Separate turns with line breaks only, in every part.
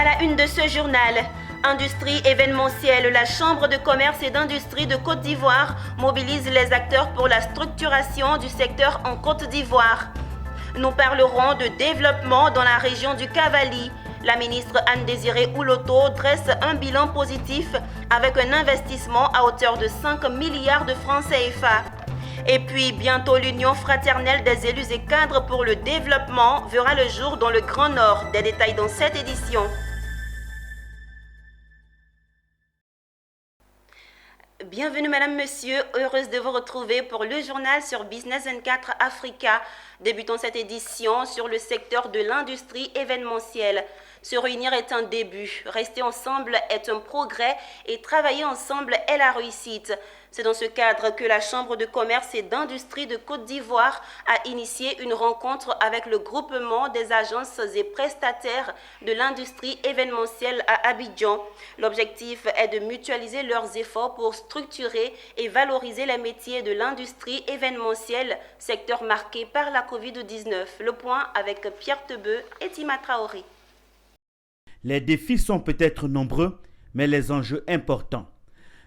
la une de ce journal, industrie événementielle, la Chambre de commerce et d'industrie de Côte d'Ivoire mobilise les acteurs pour la structuration du secteur en Côte d'Ivoire. Nous parlerons de développement dans la région du Cavally. La ministre Anne-Désirée Ouloto dresse un bilan positif avec un investissement à hauteur de 5 milliards de francs CFA. Et puis, bientôt, l'Union fraternelle des élus et cadres pour le développement verra le jour dans le Grand Nord. Des détails dans cette édition. Bienvenue Madame, Monsieur, heureuse de vous retrouver pour le journal sur Business 24 Africa. Débutons cette édition sur le secteur de l'industrie événementielle. Se réunir est un début, rester ensemble est un progrès et travailler ensemble est la réussite. C'est dans ce cadre que la Chambre de commerce et d'industrie de Côte d'Ivoire a initié une rencontre avec le groupement des agences et prestataires de l'industrie événementielle à Abidjan. L'objectif est de mutualiser leurs efforts pour structurer et valoriser les métiers de l'industrie événementielle, secteur marqué par la Covid-19. Le point avec Pierre Tebeu et Tima Traoré.
Les défis sont peut-être nombreux, mais les enjeux importants.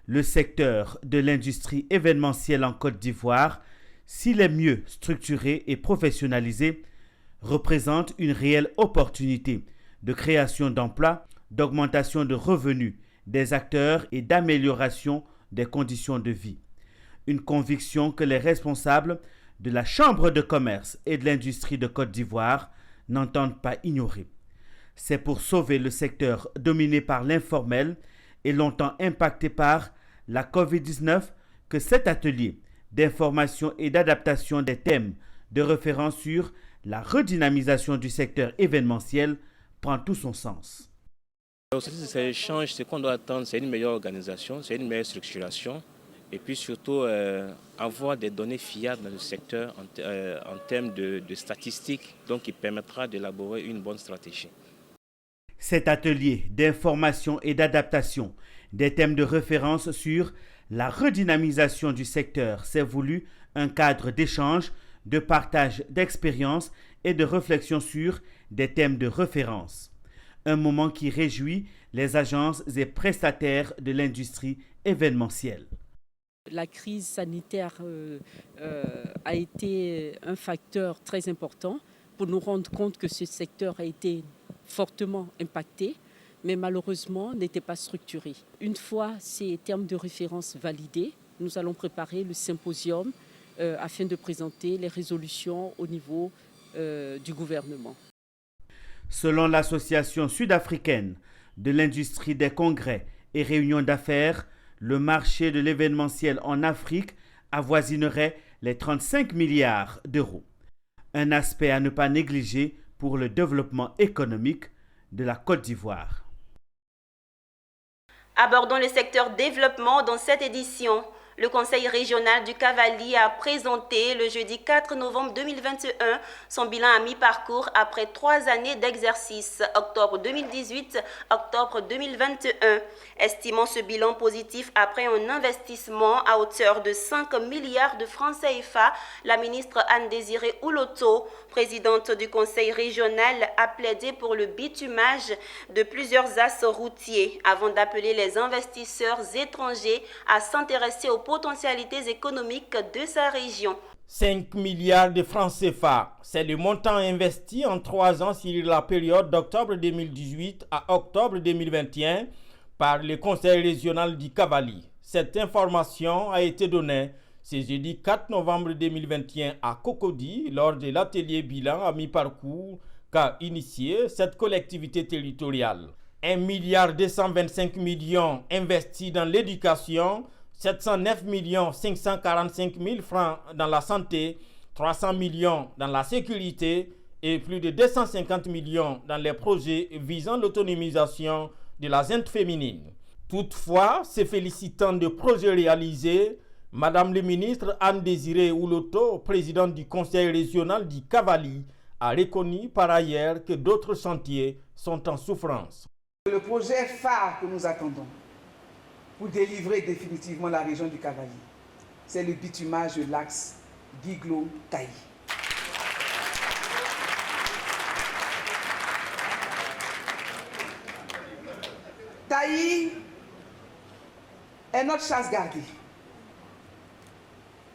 Le secteur de l'industrie événementielle en Côte d'Ivoire, s'il est mieux structuré et professionnalisé, représente une réelle opportunité de création d'emplois, d'augmentation de revenus des acteurs et d'amélioration des conditions de vie. Une conviction que les responsables de la Chambre de commerce et de l'industrie de Côte d'Ivoire n'entendent pas ignorer. C'est pour sauver le secteur dominé par l'informel et longtemps impacté par la COVID-19 que cet atelier d'information et d'adaptation des thèmes de référence sur la redynamisation du secteur événementiel prend tout son sens.
Ces échanges, ce qu'on doit attendre, c'est une meilleure organisation, c'est une meilleure structuration et puis surtout avoir des données fiables dans le secteur en termes de statistiques, donc qui permettra d'élaborer une bonne stratégie.
Cet atelier d'information et d'adaptation des thèmes de référence sur la redynamisation du secteur s'est voulu un cadre d'échange, de partage d'expériences et de réflexion sur des thèmes de référence. Un moment qui réjouit les agences et prestataires de l'industrie événementielle.
La crise sanitaire a été un facteur très important pour nous rendre compte que ce secteur a été fortement impacté, mais malheureusement n'était pas structuré. Une fois ces termes de référence validés, nous allons préparer le symposium afin de présenter les résolutions au niveau du gouvernement.
Selon l'Association sud-africaine de l'industrie des congrès et réunions d'affaires, le marché de l'événementiel en Afrique avoisinerait les 35 milliards d'euros. Un aspect à ne pas négliger pour le développement économique de la Côte d'Ivoire.
Abordons le secteur développement dans cette édition. Le Conseil régional du Cavally a présenté le jeudi 4 novembre 2021 son bilan à mi-parcours après 3 années d'exercice, octobre 2018, octobre 2021. Estimant ce bilan positif après un investissement à hauteur de 5 milliards de francs CFA, la ministre Anne-Désirée Ouloto, présidente du Conseil régional, a plaidé pour le bitumage de plusieurs axes routiers avant d'appeler les investisseurs étrangers à s'intéresser aux potentialités économiques de sa région.
5 milliards de francs CFA, c'est le montant investi en 3 ans sur la période d'octobre 2018 à octobre 2021 par le Conseil régional du Cavally. Cette information a été donnée ce jeudi 4 novembre 2021 à Cocody lors de l'atelier bilan à mi-parcours qu'a initié cette collectivité territoriale. 1,225 milliard investis dans l'éducation, 709 545 000 francs dans la santé, 300 millions dans la sécurité et plus de 250 millions dans les projets visant l'autonomisation de la gente féminine. Toutefois, se félicitant de projets réalisés, Madame le ministre Anne-Désirée Ouloto, présidente du Conseil régional du Cavally, a reconnu par ailleurs que d'autres chantiers sont en souffrance.
Le projet phare que nous attendons pour délivrer définitivement la région du Cavally, c'est le bitumage de l'axe Guiglo-Taï. est notre chasse gardée.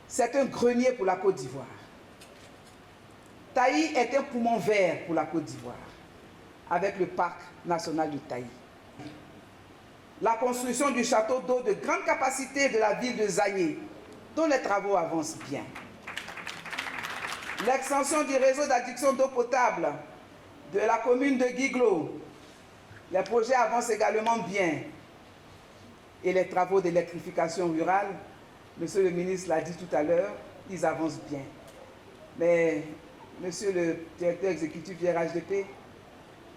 C'est un grenier pour la Côte d'Ivoire. Taï est un poumon vert pour la Côte d'Ivoire, avec le parc national de Taï. La construction du château d'eau de grande capacité de la ville de Zagné, dont les travaux avancent bien. L'extension du réseau d'adduction d'eau potable de la commune de Guiglo. Les projets avancent également bien. Et les travaux d'électrification rurale, monsieur le ministre l'a dit tout à l'heure, ils avancent bien. Mais, monsieur le directeur exécutif du RHDP,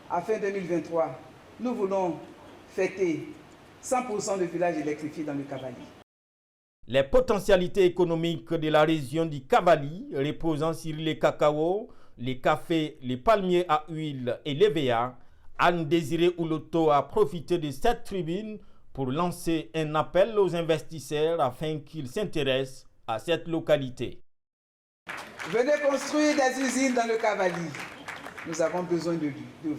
à fin 2023, nous voulons fêter 100% de villages électrifiés dans le Cavali.
Les potentialités économiques de la région du Cavali, reposant sur les cacao, les cafés, les palmiers à huile et l'EVA, Anne Désiré Ouloto a profité de cette tribune pour lancer un appel aux investisseurs afin qu'ils s'intéressent à cette localité.
Venez construire des usines dans le Cavali. Nous avons besoin de vous.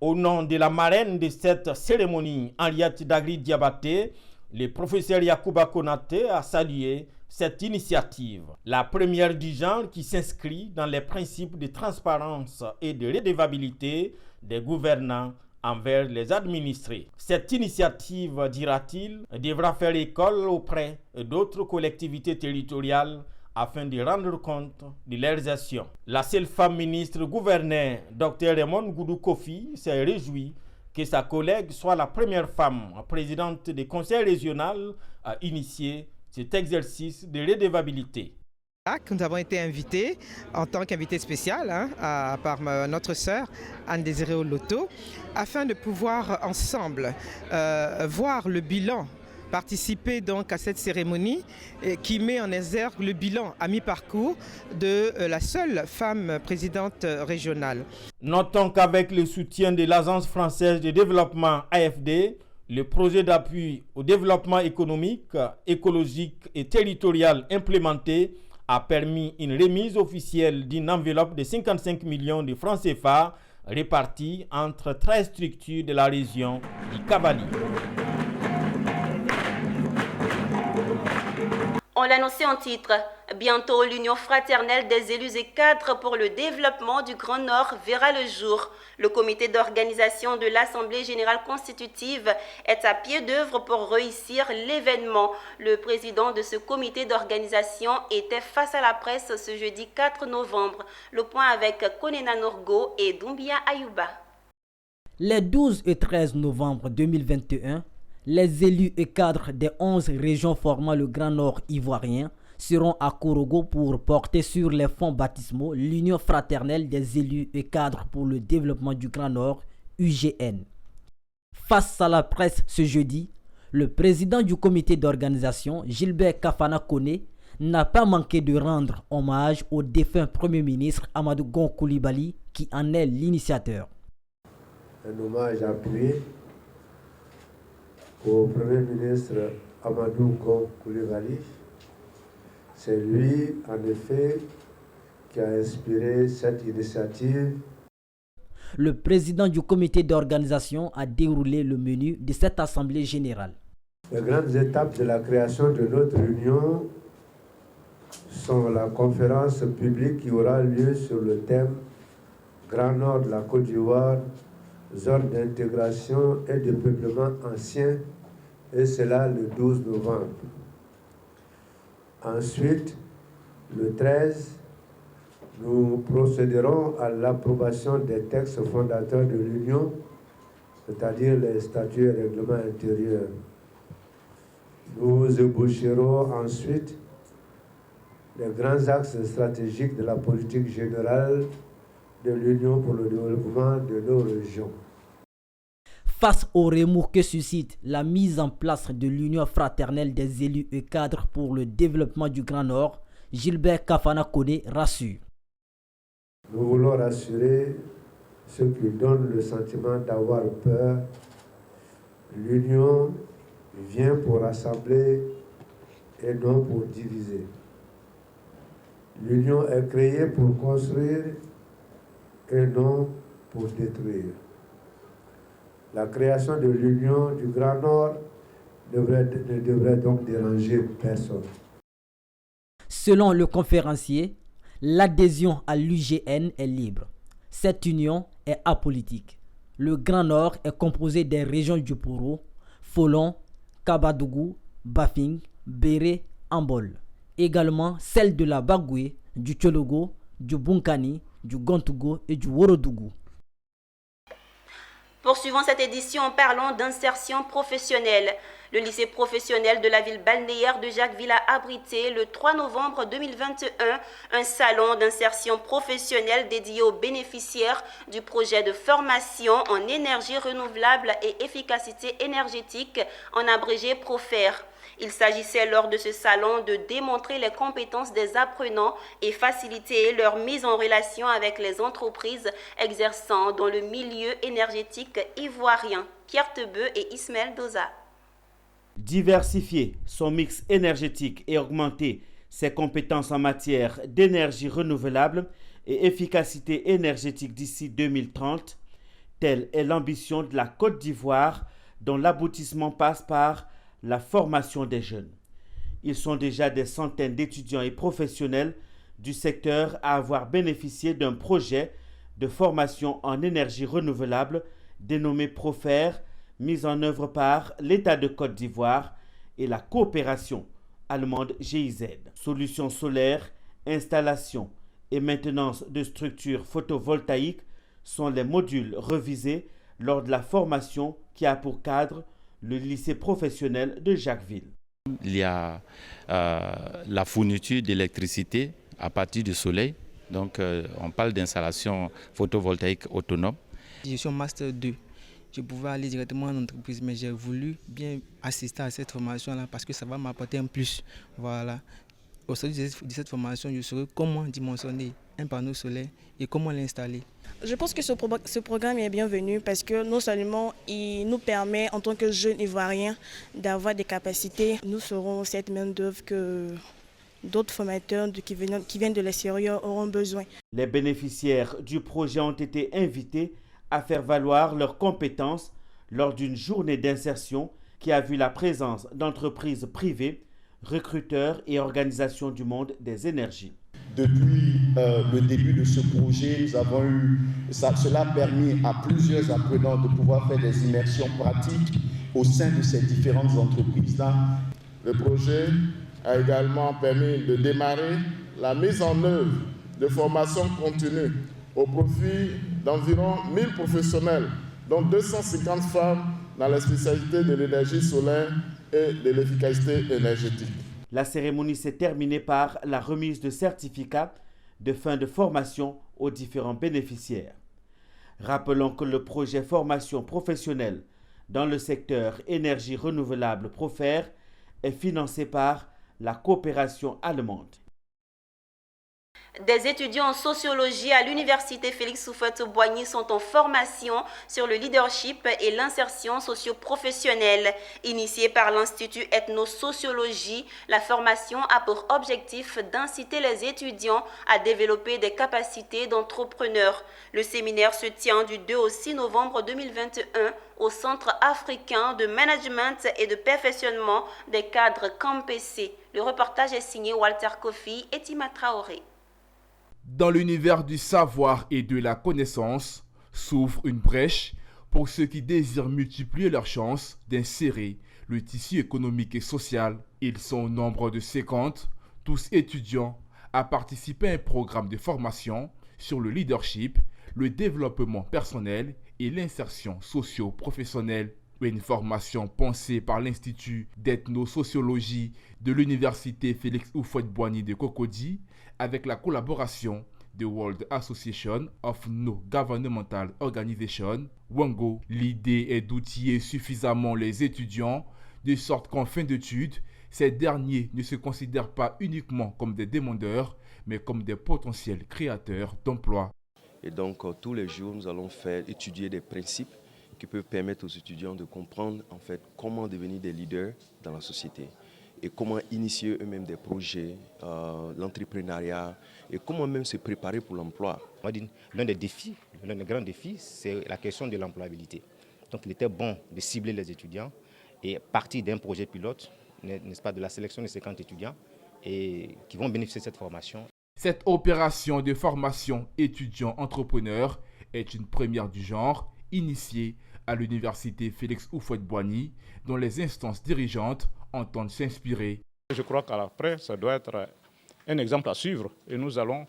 Au nom de la marraine de cette cérémonie, Henriette Dagri Diabaté, le professeur Yacouba Konaté a salué cette initiative, la première du genre qui s'inscrit dans les principes de transparence et de redevabilité des gouvernants envers les administrés. Cette initiative, dira-t-il, devra faire école auprès d'autres collectivités territoriales afin de rendre compte de leurs actions. La seule femme ministre gouverneur, Dr Raymond Goudou Kofi, s'est réjouie que sa collègue soit la première femme présidente du conseil régional à initier cet exercice de redevabilité.
Nous avons été invités en tant qu'invité spécial par notre sœur Anne Désiré Ouloto afin de pouvoir ensemble voir le bilan, participer donc à cette cérémonie qui met en exergue le bilan à mi-parcours de la seule femme présidente régionale.
Notons qu'avec le soutien de l'Agence française de développement AFD, le projet d'appui au développement économique, écologique et territorial implémenté a permis une remise officielle d'une enveloppe de 55 millions de francs CFA répartis entre 13 structures de la région du Cavali.
On l'annonçait en titre. Bientôt, l'Union fraternelle des élus et cadres pour le développement du Grand Nord verra le jour. Le comité d'organisation de l'Assemblée générale constitutive est à pied d'œuvre pour réussir l'événement. Le président de ce comité d'organisation était face à la presse ce jeudi 4 novembre. Le point avec Konena Norgo et Doumbia Ayouba.
Les 12 et 13 novembre 2021, les élus et cadres des 11 régions formant le Grand Nord ivoirien seront à Korogo pour porter sur les fonds baptismaux l'Union fraternelle des élus et cadres pour le développement du Grand Nord, UGN. Face à la presse ce jeudi, le président du comité d'organisation, Gilbert Kafana Kone, n'a pas manqué de rendre hommage au défunt Premier ministre Amadou Gon Coulibaly qui en est l'initiateur.
Un hommage appuyé au Premier ministre Amadou Gon Coulibaly. C'est lui, en effet, qui a inspiré cette initiative.
Le président du comité d'organisation a déroulé le menu de cette assemblée générale.
Les grandes étapes de la création de notre union sont la conférence publique qui aura lieu sur le thème Grand Nord de la Côte d'Ivoire, zone d'intégration et de peuplement ancien, et cela le 12 novembre. Ensuite, le 13, nous procéderons à l'approbation des textes fondateurs de l'Union, c'est-à-dire les statuts et règlements intérieurs. Nous ébaucherons ensuite les grands axes stratégiques de la politique générale de l'Union pour le développement de nos régions.
Face au remous que suscite la mise en place de l'Union fraternelle des élus et cadres pour le développement du Grand Nord, Gilbert Kafana Kone rassure.
Nous voulons rassurer ceux qui donnent le sentiment d'avoir peur. L'Union vient pour rassembler et non pour diviser. L'Union est créée pour construire et non pour détruire. La création de l'Union du Grand Nord ne devrait donc déranger personne.
Selon le conférencier, l'adhésion à l'UGN est libre. Cette union est apolitique. Le Grand Nord est composé des régions du Poro, Folon, Kabadougou, Bafing, Béré, Ambol. Également celle de la Bagoué, du Tchologo, du Bunkani, du Gontougo et du Worodougou.
Poursuivons cette édition en parlant d'insertion professionnelle. Le lycée professionnel de la ville balnéaire de Jacquesville a abrité le 3 novembre 2021 un salon d'insertion professionnelle dédié aux bénéficiaires du projet de formation en énergie renouvelable et efficacité énergétique, en abrégé PROFER. Il s'agissait lors de ce salon de démontrer les compétences des apprenants et faciliter leur mise en relation avec les entreprises exerçant dans le milieu énergétique ivoirien. Pierre Tebeu et Ismaël Doza.
Diversifier son mix énergétique et augmenter ses compétences en matière d'énergie renouvelable et efficacité énergétique d'ici 2030, telle est l'ambition de la Côte d'Ivoire, dont l'aboutissement passe par la formation des jeunes. Ils sont déjà des centaines d'étudiants et professionnels du secteur à avoir bénéficié d'un projet de formation en énergie renouvelable dénommé PROFER, mis en œuvre par l'État de Côte d'Ivoire et la coopération allemande GIZ. Solutions solaires, installation et maintenance de structures photovoltaïques sont les modules revisés lors de la formation qui a pour cadre le lycée professionnel de Jacquesville.
Il y a la fourniture d'électricité à partir du soleil. Donc on parle d'installation photovoltaïque autonome.
Je suis en Master 2. Je pouvais aller directement en entreprise, mais j'ai voulu bien assister à cette formation-là parce que ça va m'apporter un plus. Voilà. Au sortir de cette formation, je saurai comment dimensionner un panneau solaire et comment l'installer.
Je pense que ce programme est bienvenu parce que non seulement il nous permet en tant que jeunes Ivoiriens d'avoir des capacités, nous serons cette main d'œuvre que d'autres formateurs qui viennent de l'extérieur auront besoin.
Les bénéficiaires du projet ont été invités à faire valoir leurs compétences lors d'une journée d'insertion qui a vu la présence d'entreprises privées, recruteurs et organisations du monde des énergies.
Depuis le début de ce projet, nous avons eu, cela a permis à plusieurs apprenants de pouvoir faire des immersions pratiques au sein de ces différentes entreprises-là.
Le projet a également permis de démarrer la mise en œuvre de formations continues au profit d'environ 1000 professionnels, dont 250 femmes dans la spécialité de l'énergie solaire et de l'efficacité énergétique.
La cérémonie s'est terminée par la remise de certificats de fin de formation aux différents bénéficiaires. Rappelons que le projet formation professionnelle dans le secteur énergie renouvelable PROFER est financé par la coopération allemande.
Des étudiants en sociologie à l'université Félix Houphouët-Boigny sont en formation sur le leadership et l'insertion socio-professionnelle. Initiée par l'Institut Ethno-Sociologie, la formation a pour objectif d'inciter les étudiants à développer des capacités d'entrepreneurs. Le séminaire se tient du 2 au 6 novembre 2021 au Centre africain de management et de perfectionnement des cadres CAMPC. Le reportage est signé Walter Kofi et Tima Traoré.
Dans l'univers du savoir et de la connaissance s'ouvre une brèche pour ceux qui désirent multiplier leurs chances d'insérer le tissu économique et social. Ils sont au nombre de 50, tous étudiants, à participer à un programme de formation sur le leadership, le développement personnel et l'insertion socio-professionnelle. Une formation pensée par l'Institut d'ethno-sociologie de l'Université Félix Houphouët-Boigny de Cocody avec la collaboration de World Association of Non-Governmental Organizations, WANGO. L'idée est d'outiller suffisamment les étudiants de sorte qu'en fin d'études, ces derniers ne se considèrent pas uniquement comme des demandeurs, mais comme des potentiels créateurs d'emplois.
Et donc, tous les jours, nous allons étudier des principes qui peuvent permettre aux étudiants de comprendre en fait comment devenir des leaders dans la société et comment initier eux-mêmes des projets, l'entrepreneuriat et comment même se préparer pour l'emploi.
L'un des grands défis, c'est la question de l'employabilité. Donc il était bon de cibler les étudiants et partir d'un projet pilote, n'est-ce pas, de la sélection de 50 étudiants et qui vont bénéficier de cette formation.
Cette opération de formation étudiants-entrepreneurs est une première du genre initiée à l'université Félix Houphouët-Boigny, dont les instances dirigeantes entendent s'inspirer.
Je crois qu'après, ça doit être un exemple à suivre et nous allons,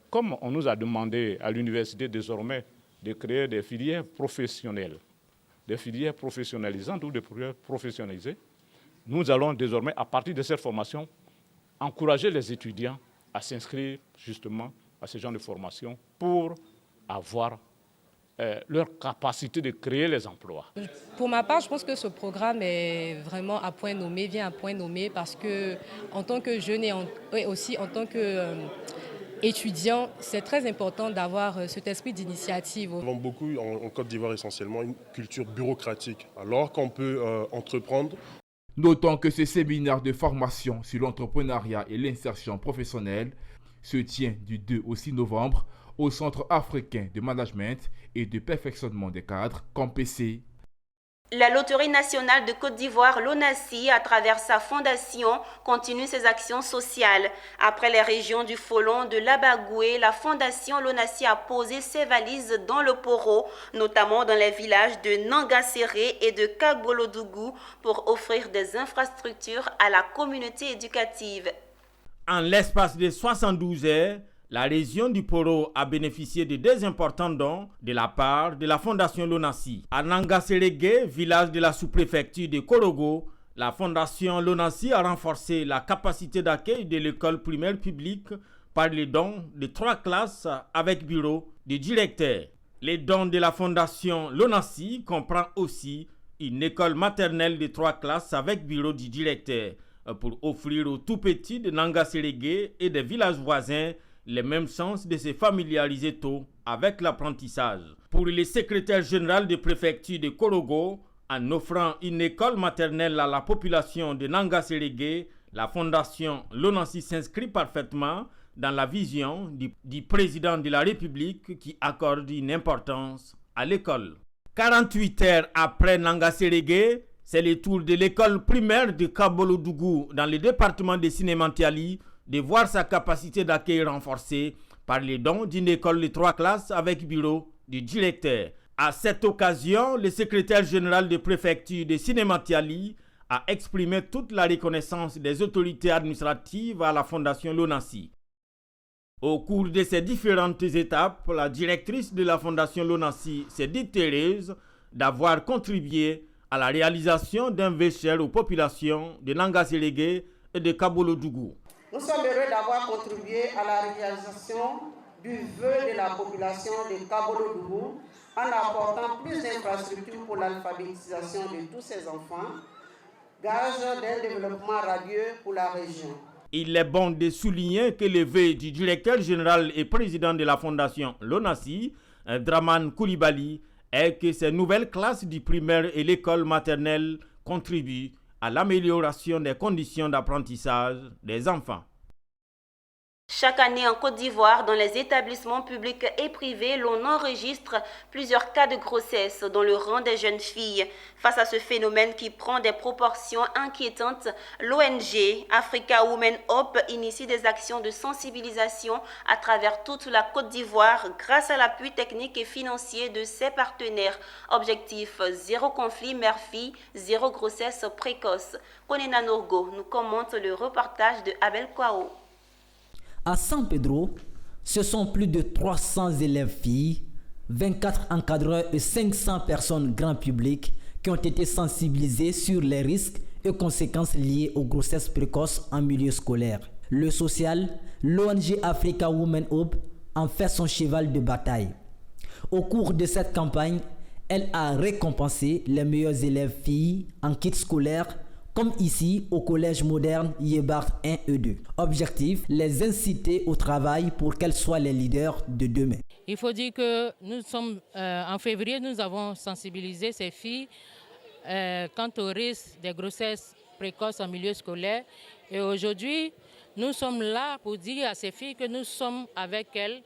comme on nous a demandé à l'université désormais de créer des filières professionnelles, des filières professionnalisantes ou des filières professionnalisées, nous allons désormais, à partir de cette formation, encourager les étudiants à s'inscrire justement à ce genre de formation pour avoir leur capacité de créer les emplois.
Pour ma part, je pense que ce programme est vraiment à point nommé, vient à point nommé parce que en tant que jeune et aussi en tant qu'étudiant, c'est très important d'avoir cet esprit d'initiative.
Nous avons beaucoup en Côte d'Ivoire essentiellement une culture bureaucratique, alors qu'on peut entreprendre.
Notons que ce séminaire de formation sur l'entrepreneuriat et l'insertion professionnelle se tient du 2 au 6 novembre au Centre africain de management et de perfectionnement des cadres, CAMPC.
La Loterie nationale de Côte d'Ivoire, l'ONACI, à travers sa fondation, continue ses actions sociales. Après les régions du Folon, de l'Abagoué, la fondation l'ONACI a posé ses valises dans le Poro, notamment dans les villages de Nangaséré et de Kagbolodugou, pour offrir des infrastructures à la communauté éducative.
En l'espace de 72 heures, la région du Poro a bénéficié de 2 importants dons de la part de la fondation l'ONACI. À Nangaséré, village de la sous-préfecture de Korogo, la fondation l'ONACI a renforcé la capacité d'accueil de l'école primaire publique par les dons de 3 classes avec bureau de directeur. Les dons de la fondation l'ONACI comprennent aussi une école maternelle de 3 classes avec bureau du directeur pour offrir aux tout-petits de Nangaséré et des villages voisins les mêmes chances de se familiariser tôt avec l'apprentissage. Pour le secrétaire général de préfecture de Korogo, en offrant une école maternelle à la population de Nangaséré, la fondation l'ONACI s'inscrit parfaitement dans la vision du président de la République qui accorde une importance à l'école. 48 heures après Nangaséré, c'est le tour de l'école primaire de Kagbolodugou dans le département de Sinémantiali de voir sa capacité d'accueil renforcée par les dons d'une école de 3 classes avec bureau du directeur. À cette occasion, le secrétaire général de préfecture de Sinémantiali a exprimé toute la reconnaissance des autorités administratives à la fondation l'ONACI. Au cours de ces différentes étapes, la directrice de la fondation l'ONACI s'est dite heureuse d'avoir contribué à la réalisation d'un vœu cher aux populations de Nangaséré et de Kagbolodugou.
Nous sommes heureux d'avoir contribué à la réalisation du vœu de la population de Kagbolodugou en apportant plus d'infrastructures pour l'alphabétisation de tous ces enfants, gage d'un développement radieux pour la région.
Il est bon de souligner que le vœu du directeur général et président de la fondation l'ONACI, Draman Koulibaly, est que ces nouvelles classes du primaire et l'école maternelle contribuent à l'amélioration des conditions d'apprentissage des enfants.
Chaque année en Côte d'Ivoire, dans les établissements publics et privés, l'on enregistre plusieurs cas de grossesse dans le rang des jeunes filles. Face à ce phénomène qui prend des proportions inquiétantes, l'ONG Africa Women Hope initie des actions de sensibilisation à travers toute la Côte d'Ivoire grâce à l'appui technique et financier de ses partenaires. Objectif 0 conflit mère-fille, 0 grossesse précoce. Konena Norgo nous commente le reportage de Abel Kwao.
À San Pedro, ce sont plus de 300 élèves filles, 24 encadreurs et 500 personnes grand public qui ont été sensibilisées sur les risques et conséquences liées aux grossesses précoces en milieu scolaire. Le social, l'ONG Africa Women Hope en fait son cheval de bataille. Au cours de cette campagne, elle a récompensé les meilleurs élèves filles en kit scolaire, comme ici au collège moderne Yébart 1 et 2. Objectif, les inciter au travail pour qu'elles soient les leaders de demain.
Il faut dire que nous sommes en février, nous avons sensibilisé ces filles quant au risque des grossesses précoces en milieu scolaire. Et aujourd'hui, nous sommes là pour dire à ces filles que nous sommes avec elles.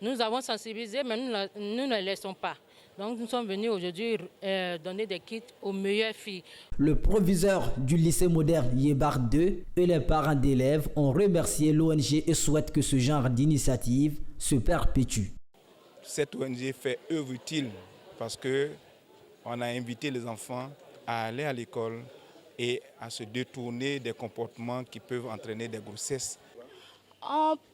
Nous avons sensibilisé, mais nous ne les laissons pas. Donc nous sommes venus aujourd'hui donner des kits aux meilleures filles.
Le proviseur du lycée moderne Yébar 2 et les parents d'élèves ont remercié l'ONG et souhaitent que ce genre d'initiative se perpétue.
Cette ONG fait œuvre utile parce qu'on a invité les enfants à aller à l'école et à se détourner des comportements qui peuvent entraîner des grossesses.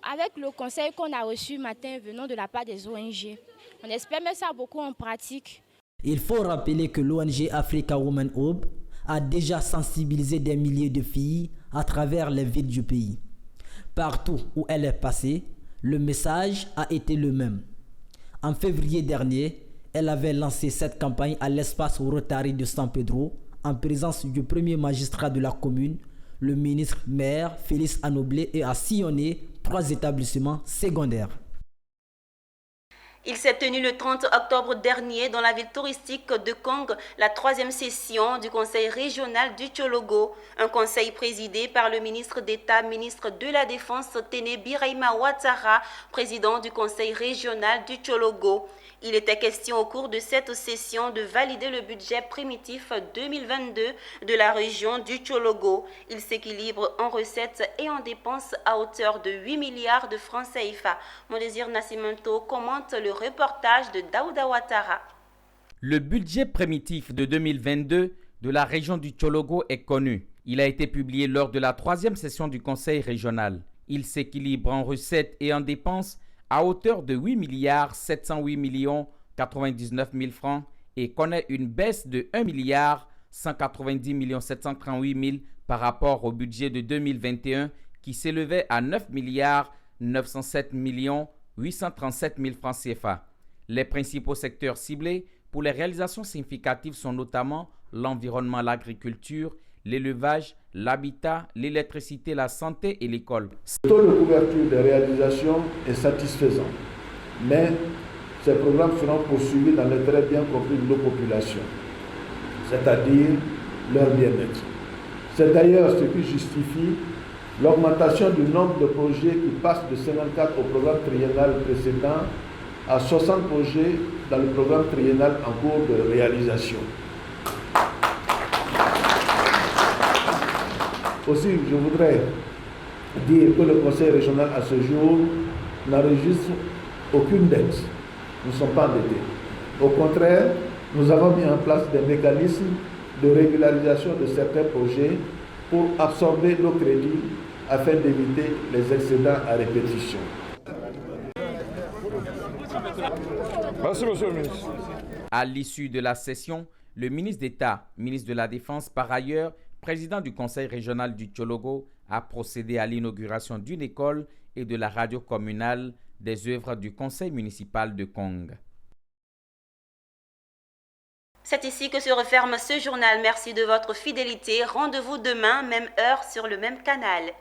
Avec le conseil qu'on a reçu matin venant de la part des ONG, on espère mettre ça beaucoup en pratique.
Il faut rappeler que l'ONG Africa Women Hub a déjà sensibilisé des milliers de filles à travers les villes du pays. Partout où elle est passée, le message a été le même. En février dernier, elle avait lancé cette campagne à l'espace Rotary de San Pedro en présence du premier magistrat de la commune, le ministre maire Félix Anoblé, et a sillonné 3 établissements secondaires.
Il s'est tenu le 30 octobre dernier dans la ville touristique de Kong la 3e session du conseil régional du Tchologo, un conseil présidé par le ministre d'État, ministre de la Défense Téné Birahima Ouattara, président du conseil régional du Tchologo. Il était question au cours de cette session de valider le budget primitif 2022 de la région du Tchologo. Il s'équilibre en recettes et en dépenses à hauteur de 8 milliards de francs CFA. Mondésir Nascimento commente le reportage de Daouda Ouattara.
Le budget primitif de 2022 de la région du Tchologo est connu. Il a été publié lors de la 3e session du conseil régional. Il s'équilibre en recettes et en dépenses à hauteur de 8 milliards 708 millions 99 000 francs et connaît une baisse de 1 milliard 190 millions 738 000 par rapport au budget de 2021 qui s'élevait à 9 milliards 907 millions 837 000 francs CFA. Les principaux secteurs ciblés pour les réalisations significatives sont notamment l'environnement, l'agriculture, l'élevage, l'habitat, l'électricité, la santé et l'école.
Le taux de couverture des réalisations est satisfaisant, mais ces programmes seront poursuivis dans l'intérêt bien compris de nos populations, c'est-à-dire leur bien-être. C'est d'ailleurs ce qui justifie l'augmentation du nombre de projets qui passe de 54 au programme triennal précédent à 60 projets dans le programme triennal en cours de réalisation. Aussi, je voudrais dire que le conseil régional à ce jour n'enregistre aucune dette. Nous ne sommes pas endettés. Au contraire, nous avons mis en place des mécanismes de régularisation de certains projets pour absorber nos crédits afin d'éviter les excédents à répétition.
Merci, monsieur le ministre.
À l'issue de la session, le ministre d'État, ministre de la Défense, par ailleurs, président du conseil régional du Tchologo, a procédé à l'inauguration d'une école et de la radio communale des œuvres du conseil municipal de Kong.
C'est ici que se referme ce journal. Merci de votre fidélité. Rendez-vous demain, même heure, sur le même canal.